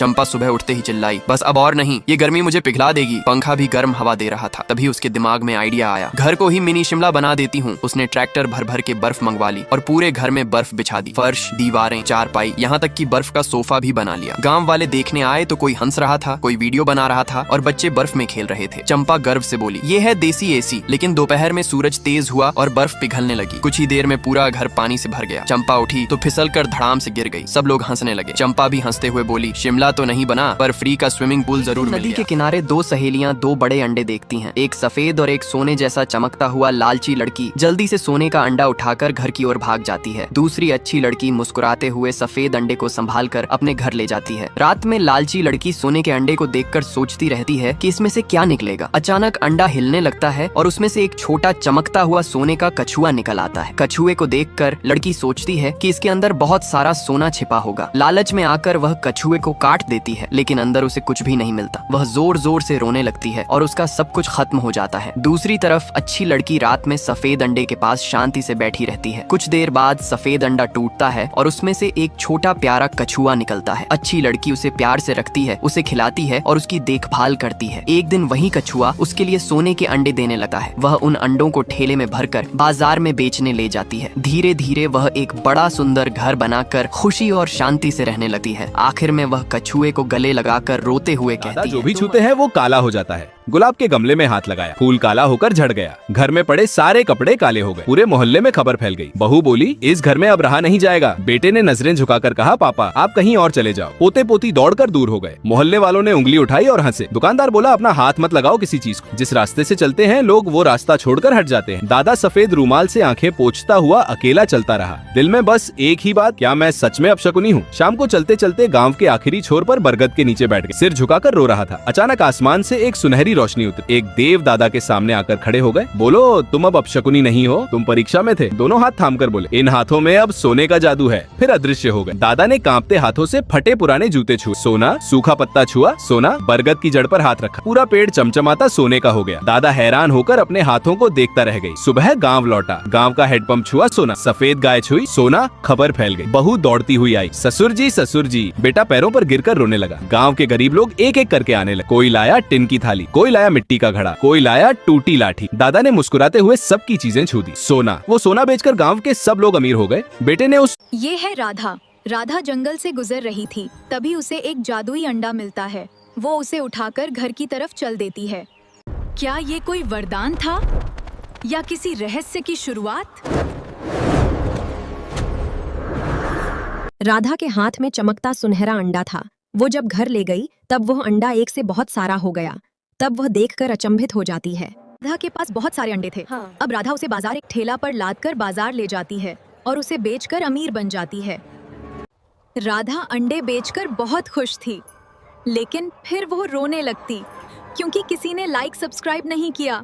चंपा सुबह उठते ही चिल्लाई, बस अब और नहीं, ये गर्मी मुझे पिघला देगी। पंखा भी गर्म हवा दे रहा था। तभी उसके दिमाग में आइडिया आया, घर को ही मिनी शिमला बना देती हूँ। उसने ट्रैक्टर भर भर के बर्फ मंगवा ली और पूरे घर में बर्फ बिछा दी। फर्श, दीवारें, चारपाई, यहाँ तक कि बर्फ का सोफा भी बना लिया। गांव वाले देखने आए तो कोई हंस रहा था, कोई वीडियो बना रहा था और बच्चे बर्फ में खेल रहे थे। चंपा गर्व से बोली, ये है देसी एसी। लेकिन दोपहर में सूरज तेज हुआ और बर्फ पिघलने लगी। कुछ ही देर में पूरा घर पानी से भर गया। चंपा उठी तो फिसल कर धड़ाम से गिर गई। सब लोग हंसने लगे। चंपा भी हंसते हुए बोली, शिमला तो नहीं बना, पर फ्री का स्विमिंग पूल जरूर मिल गया। नदी के किनारे दो सहेलियां दो बड़े अंडे देखती हैं। एक सफेद और एक सोने जैसा चमकता हुआ लालची लड़की जल्दी से सोने का अंडा उठाकर घर की ओर भाग जाती है। दूसरी अच्छी लड़की मुस्कुराते हुए सफेद अंडे को संभालकर अपने घर ले जाती है। रात में लालची लड़की सोने के अंडे को देखकर सोचती रहती है कि इसमें से क्या निकलेगा। अचानक अंडा हिलने लगता है और उसमें से एक छोटा चमकता हुआ सोने का कछुआ निकल आता है। कछुए को देखकर लड़की सोचती है कि इसके अंदर बहुत सारा सोना छिपा होगा। लालच में आकर वह कछुए को काट देती है, लेकिन अंदर उसे कुछ भी नहीं मिलता। वह जोर जोर से रोने लगती है और उसका सब कुछ खत्म हो जाता है। दूसरी तरफ अच्छी लड़की रात में सफेद अंडे के पास शांति से बैठी रहती है। कुछ देर बाद सफेद अंडा टूटता है और उसमें से एक छोटा प्यारा कछुआ निकलता है। अच्छी लड़की उसे प्यार से रखती है, उसे खिलाती है और उसकी देखभाल करती है। एक दिन वही कछुआ उसके लिए सोने के अंडे देने लगता है। वह उन अंडों को ठेले में भरकर बाजार में बेचने ले जाती है। धीरे धीरे वह एक बड़ा सुंदर घर बनाकर खुशी और शांति से रहने लगती है। आखिर में वह कछुए को गले लगाकर रोते हुए कहती है, जो भी छूते हैं वो काला हो जाता है। गुलाब के गमले में हाथ लगाया, फूल काला होकर झड़ गया। घर में पड़े सारे कपड़े काले हो गए। पूरे मोहल्ले में खबर फैल गई। बहू बोली, इस घर में अब रहा नहीं जाएगा। बेटे ने नजरें झुकाकर कहा, पापा आप कहीं और चले जाओ। पोते पोती दौड़कर दूर हो गए। मोहल्ले वालों ने उंगली उठाई और हंसे। दुकानदार बोला, अपना हाथ मत लगाओ किसी चीज को। जिस रास्ते से चलते हैं लोग वो रास्ता छोड़कर हट जाते हैं। दादा सफेद रूमाल से आंखें पोंछता हुआ अकेला चलता रहा। दिल में बस एक ही बात, क्या मैं सच में अपशकुनी हूँ। शाम को चलते चलते गाँव के आखिरी छोर पर बरगद के नीचे बैठ गए। सिर झुकाकर रो रहा था। अचानक आसमान से एक सुनहरी रोशनी उतरी। एक देव दादा के सामने आकर खड़े हो गए। बोलो, तुम अब अपशकुनी नहीं हो, तुम परीक्षा में थे। दोनों हाथ थामकर बोले, इन हाथों में अब सोने का जादू है। फिर अदृश्य हो गए। दादा ने कांपते हाथों से फटे पुराने जूते छुए। सोना, सूखा पत्ता छुआ, सोना। बरगद की जड़ पर हाथ रखा, पूरा पेड़ चमचमाता सोने का हो गया। दादा हैरान होकर अपने हाथों को देखता रह गई। सुबह गाँव लौटा, गाँव का हेडपंप छुआ, सोना। सफेद गाय छुई, सोना। खबर फैल गई। बहू दौड़ती हुई आई, ससुर जी। बेटा पैरों पर गिरकर रोने लगा। गाँव के गरीब लोग एक एक करके आने लगे। कोई लाया टिन की थाली, कोई लाया मिट्टी का घड़ा, कोई लाया टूटी लाठी। दादा ने मुस्कुराते हुए सबकी चीजें छू दी। सोना। वो सोना बेचकर गांव के सब लोग अमीर हो गए। बेटे ने ये है राधा। राधा जंगल से गुजर रही थी, तभी उसे एक जादुई अंडा मिलता है। वो उसे उठाकर घर की तरफ चल देती है। क्या ये कोई वरदान था या किसी रहस्य की शुरुआत? राधा के हाथ में चमकता सुनहरा अंडा था। वो जब घर ले गई तब वह अंडा एक से बहुत सारा हो गया। तब वह देखकर अचंभित हो जाती है। राधा के पास बहुत सारे अंडे थे। अब राधा उसे बाजार एक ठेला पर लादकर बाजार ले जाती है और उसे बेचकर अमीर बन जाती है। राधा अंडे बेचकर बहुत खुश थी, लेकिन फिर वो रोने लगती क्योंकि किसी ने लाइक सब्सक्राइब नहीं किया।